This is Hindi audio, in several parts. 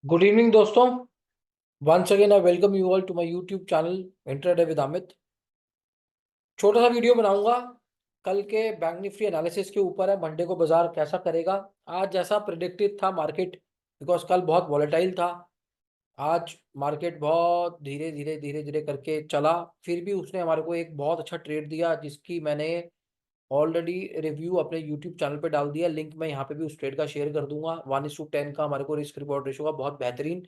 गुड इवनिंग दोस्तों। Once again I welcome you all to my YouTube channel intraday with Amit. छोटा सा वीडियो बनाऊंगा कल के बैंक निफ्टी एनालिसिस के ऊपर है। मंडे को बाजार कैसा करेगा। आज जैसा प्रिडिक्टेड था मार्केट, बिकॉज कल बहुत वॉलेटाइल था। आज मार्केट बहुत धीरे धीरे धीरे धीरे करके चला, फिर भी उसने हमारे को एक बहुत अच्छा ट्रेड दिया जिसकी मैंने ऑलरेडी रिव्यू अपने यूट्यूब चैनल पे डाल दिया। लिंक मैं यहाँ पे भी उस ट्रेड का शेयर कर दूंगा। 1:10 का हमारे को रिस्क रिवॉर्ड रेशो का बहुत बेहतरीन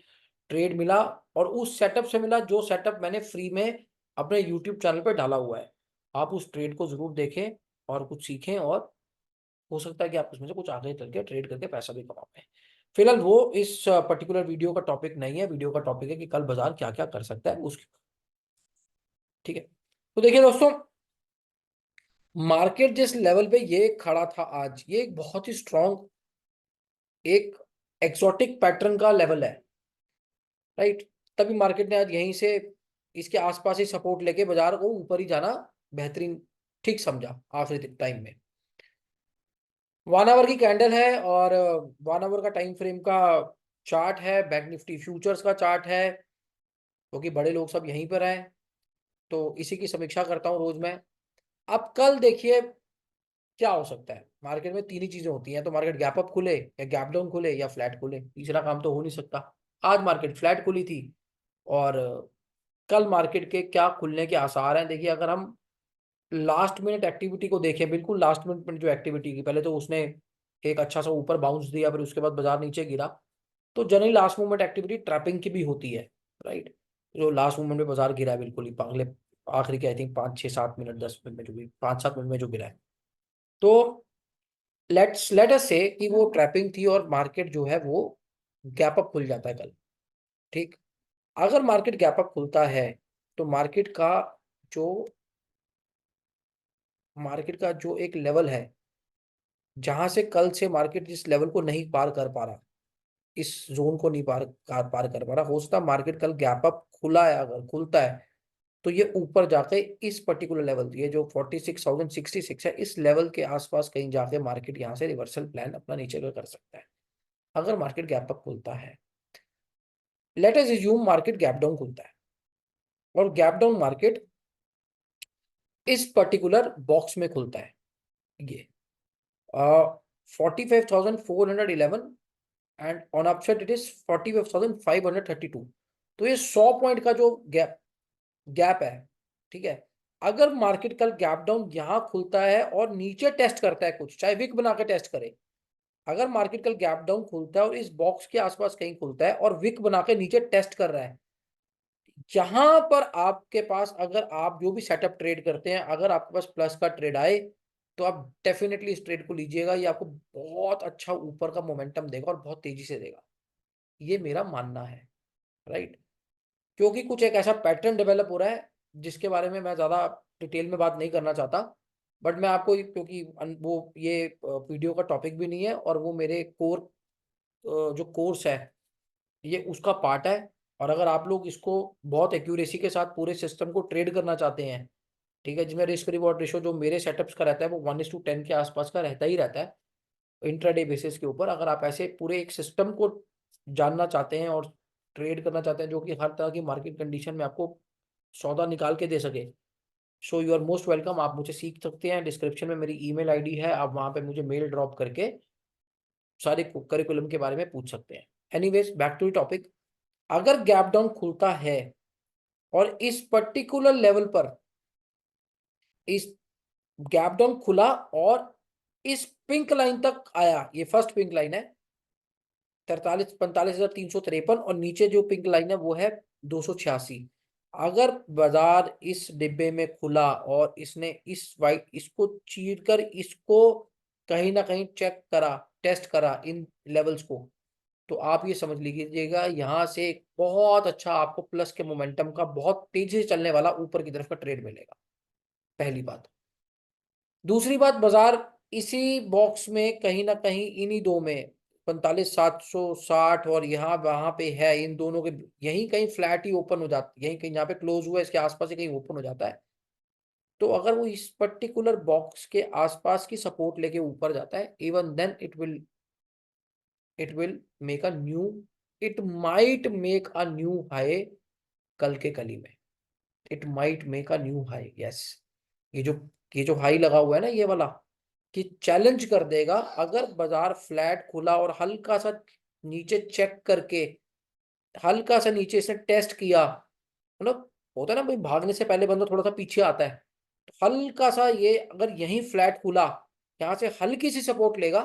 ट्रेड मिला, और उस सेटअप से मिला जो सेटअप मैंने फ्री में अपने यूट्यूब चैनल पे डाला हुआ है। आप उस ट्रेड को जरूर देखें और कुछ सीखें, और हो सकता है कि आप उसमें से कुछ आगे चल के ट्रेड करके पैसा भी कमा पाए। फिलहाल वो इस पर्टिकुलर वीडियो का टॉपिक नहीं है। वीडियो का टॉपिक है कि कल बाजार क्या क्या कर सकता है उसकी। ठीक है, तो देखिए दोस्तों, मार्केट जिस लेवल पे ये खड़ा था आज, ये एक बहुत ही स्ट्रॉन्ग, एक एक्सोटिक पैटर्न का लेवल है, राइट। तभी मार्केट ने आज यहीं से इसके आसपास ही सपोर्ट लेके बाजार को ऊपर ही जाना बेहतरीन ठीक समझा आखिरी टाइम में। 1 आवर की कैंडल है, और 1 आवर का टाइम फ्रेम का चार्ट है, बैंक निफ्टी फ्यूचर्स का चार्ट है, क्योंकि बड़े लोग सब यहीं पर हैं, तो इसी की समीक्षा करता हूं रोज मैं। अब कल देखिए क्या हो सकता है। मार्केट में तीन ही चीजें होती हैं, तो मार्केट गैप अप खुले या गैप डाउन खुले या फ्लैट खुले, तीसरा काम तो हो नहीं सकता। आज मार्केट फ्लैट खुली थी, और कल मार्केट के क्या खुलने के आसार हैं। देखिए, अगर हम लास्ट मिनट एक्टिविटी को देखें, बिल्कुल लास्ट मिनट में जो एक्टिविटी की, पहले तो उसने एक अच्छा सा ऊपर बाउंस दिया, फिर उसके बाद बाजार नीचे गिरा। तो generally last moment activity trapping की भी होती है, राइट। जो लास्ट मोमेंट में बाजार गिरा है, बिल्कुल ही अगले आखिरी के आई थिंक 5 6 7 मिनट 10 मिनट में जो भी 5 7 मिनट में जो गिरा है, तो लेट अस से कि वो ट्रैपिंग थी, और मार्केट जो है वो गैप अप खुल जाता है कल। ठीक, अगर मार्केट गैप अप खुलता है तो जो मार्केट का जो एक लेवल है, जहां से कल से मार्केट जिस लेवल को नहीं पार कर पा रहा, इस जोन को नहीं पार कर पा रहा, हो सकता है मार्केट कल गैप अप खुला है, अगर खुलता है तो ये ऊपर जाके इस पर्टिकुलर लेवल, ये जो 46,066 है, इस लेवल के आसपास कहीं जाके मार्केट यहाँ से रिवर्सल प्लान अपना नीचे का कर सकता है, अगर मार्केट गैप अप खुलता है। Let us assume market gap down खुलता है, और गैप डाउन मार्केट इस पर्टिकुलर बॉक्स में खुलता है, ये 45,411, and on upside it is 45,532। तो ये 100 पॉइंट का जो गैप गैप है, ठीक है। अगर मार्केट कल गैप डाउन यहां खुलता है और नीचे टेस्ट करता है, कुछ चाहे विक बना के टेस्ट करे, अगर मार्केट कल गैप डाउन खुलता है और इस बॉक्स के आसपास कहीं खुलता है और विक बना के नीचे टेस्ट कर रहा है, जहां पर आपके पास, अगर आप जो भी सेटअप ट्रेड करते हैं, अगर आपके पास प्लस का ट्रेड आए, तो आप डेफिनेटली इस ट्रेड को लीजिएगा। ये आपको बहुत अच्छा ऊपर का मोमेंटम देगा और बहुत तेजी से देगा, ये मेरा मानना है, राइट। क्योंकि कुछ एक ऐसा पैटर्न डेवलप हो रहा है जिसके बारे में मैं ज्यादा डिटेल में बात नहीं करना चाहता, बट मैं आपको, क्योंकि वो ये वीडियो का टॉपिक भी नहीं है, और वो मेरे जो कोर्स है ये उसका पार्ट है। और अगर आप लोग इसको बहुत एक्यूरेसी के साथ पूरे सिस्टम को ट्रेड करना चाहते हैं, ठीक है, जिसमें रिस्क रिवॉर्ड रेशो जो मेरे सेटअप्स का रहता है वो 1:10 के आसपास का रहता ही रहता है इंट्राडे बेसिस के ऊपर। अगर आप ऐसे पूरे एक सिस्टम को जानना चाहते हैं और ट्रेड करना चाहते हैं जो कि हर तरह की मार्केट कंडीशन में आपको सौदा निकाल के दे सके, so you are most welcome. आप मुझे सीख सकते हैं, डिस्क्रिप्शन में मेरी ईमेल आईडी है, आप वहां पे मुझे मेल ड्रॉप करके सारे करिकुलम के बारे में पूछ सकते हैं। Anyways, back to the topic. अगर गैप डाउन खुलता है और इस पर्टिकुलर लेवल पर इस गैप डाउन खुला और इस पिंक लाइन तक आया, ये फर्स्ट पिंक लाइन है 45,45,353, और नीचे जो पिंक लाइन है वो है 286। अगर बाजार इस डिब्बे में खुला और इसने इस वाइट इसको चीर कर इसको कहीं ना कहीं चेक करा, टेस्ट करा इन लेवल्स को, तो आप ये समझ लीजिएगा यहां से एक बहुत अच्छा आपको प्लस के मोमेंटम का बहुत तेजी से चलने वाला ऊपर की तरफ का ट्रेड मिलेगा, पहली बात। दूसरी बात, बाजार इसी बॉक्स में कहीं ना कहीं इन्हीं दो में 45,760 और यहाँ वहां पे है, इन दोनों के यहीं कहीं फ्लैट ही ओपन हो जाता है, यहीं कहीं जहाँ पे क्लोज हुआ है इसके आसपास ही कहीं ओपन हो जाता है। तो अगर वो इस पर्टिकुलर बॉक्स के आसपास की सपोर्ट लेके ऊपर जाता है, even then it will make a new it might make a new high कल के कली में, it might make a new high. Yes, ये जो ये जो हाई लगा हुआ है ना ये वाला, कि चैलेंज कर देगा अगर बाजार फ्लैट खुला और हल्का सा नीचे चेक करके, हल्का सा नीचे इसने टेस्ट किया, मतलब होता है ना भाई, भागने से पहले बंदा थोड़ा सा पीछे आता है, तो हल्का सा ये अगर यहीं फ्लैट खुला, यहाँ से हल्की सी सपोर्ट लेगा,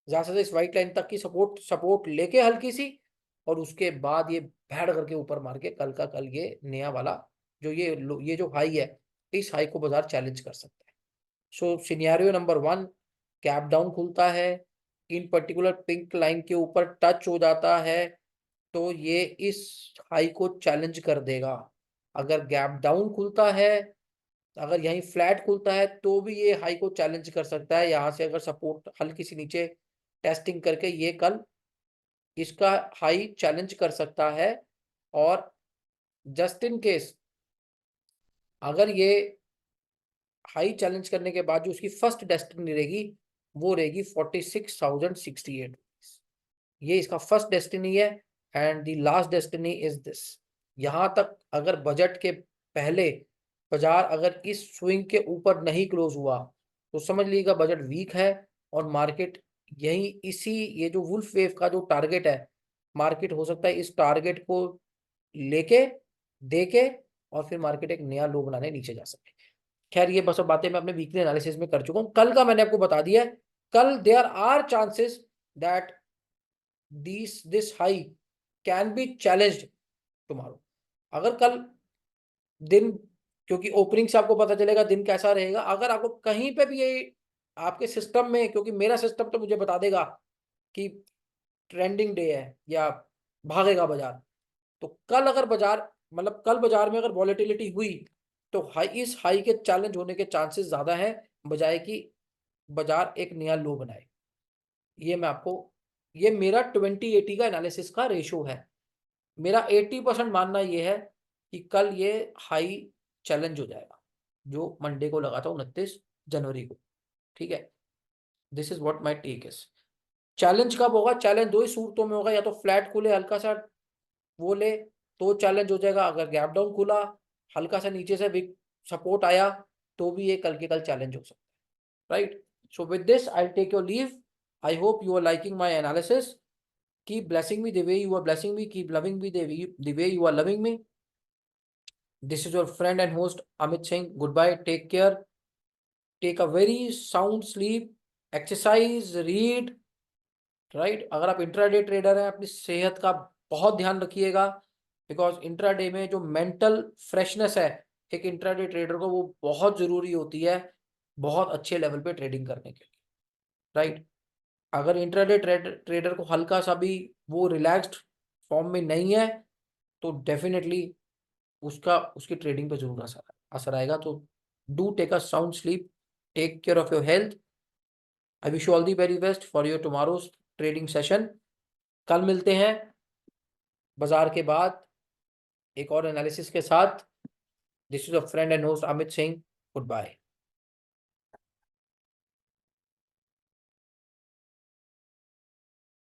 ज्यादा से इस वाइट लाइन तक की सपोर्ट सपोर्ट लेके हल्की सी, और उसके बाद ये भैड़ करके ऊपर मार के कल का कल ये नया वाला जो ये जो हाई है, इस हाई को बाजार चैलेंज कर सकता है। सो सिनेरियो नंबर 1, गैप डाउन खुलता है, इन पर्टिकुलर पिंक लाइन के ऊपर टच हो जाता है, तो ये इस हाई को चैलेंज कर देगा। अगर गैप डाउन खुलता है, अगर यहीं फ्लैट खुलता है, तो भी ये हाई को चैलेंज कर सकता है। यहां से अगर सपोर्ट हल्की सी नीचे टेस्टिंग करके ये कल इसका हाई चैलेंज कर सकता है। और जस्ट इन केस अगर ये हाई चैलेंज करने के बाद जो उसकी फर्स्ट डेस्टिनी रहेगी, वो रहेगी 46,068। ये इसका फर्स्ट डेस्टिनी है, and the last destiny is this. यहां तक अगर बजट के पहले बाजार अगर इस स्विंग के ऊपर नहीं क्लोज हुआ, तो समझ लीजिएगा बजट वीक है, और मार्केट यही इसी ये जो वुल्फ वेव का जो टारगेट है, मार्केट हो सकता है इस टारगेट को लेके देके, और फिर मार्केट एक नया लो बनाने नीचे जा सके। खैर ये बस अब बातें मैं अपने वीकली एनालिसिस में कर चुका हूं। कल का मैंने आपको बता दिया है, कल there are chances that this high can be challenged tomorrow. अगर कल दिन, क्योंकि ओपनिंग से आपको पता चलेगा दिन कैसा रहेगा, अगर आपको कहीं पे भी ये आपके सिस्टम में, क्योंकि मेरा सिस्टम तो मुझे बता देगा कि ट्रेंडिंग डे है या भागेगा बाजार, तो कल अगर बाजार, मतलब कल बाजार में अगर वॉलेटिलिटी हुई, तो इस हाई के चैलेंज होने के चांसेस ज्यादा है, बजाय कि बाजार एक नया लो बनाए। ये मैं आपको, ये मेरा 20/80 का एनालिसिस का रेशो है। मेरा 80% मानना ये है कि कल ये हाई चैलेंज हो जाएगा जो मंडे को लगा था 29 जनवरी को। ठीक है, this is what my take is. Challenge कब होगा? चैलेंज दो ही सूरतों में होगा, या तो फ्लैट खुले हल्का सा वो ले तो चैलेंज हो जाएगा, अगर गैप डाउन खुला हल्का सा नीचे से बिग सपोर्ट आया, तो भी ये कल के कल चैलेंज हो सकता है। Right, so with this I take your leave. I hope you are liking my analysis. Keep blessing me the way you are blessing me. Keep loving me the way you are loving me. This is your friend and host Amit Singh. Goodbye. Take care. Take a very sound sleep. Exercise. Read. Right, अगर आप इंट्राडे ट्रेडर हैं, अपनी सेहत का बहुत ध्यान रखिएगा, बिकॉज इंट्राडे में जो मेंटल फ्रेशनेस है एक इंट्राडे ट्रेडर को, वो बहुत जरूरी होती है बहुत अच्छे लेवल पे ट्रेडिंग करने के लिए। राइट, अगर इंट्राडे ट्रेडर को हल्का सा भी वो रिलैक्स्ड फॉर्म में नहीं है, तो डेफिनेटली उसकी ट्रेडिंग पे जरूर असर असर आएगा। तो do take a sound sleep, take care of your health. I wish you all the very best for your tomorrow's trading session. कल मिलते हैं बाजार के बाद एक और एनालिसिस के साथ। This is a friend and host Amit Singh. Good bye.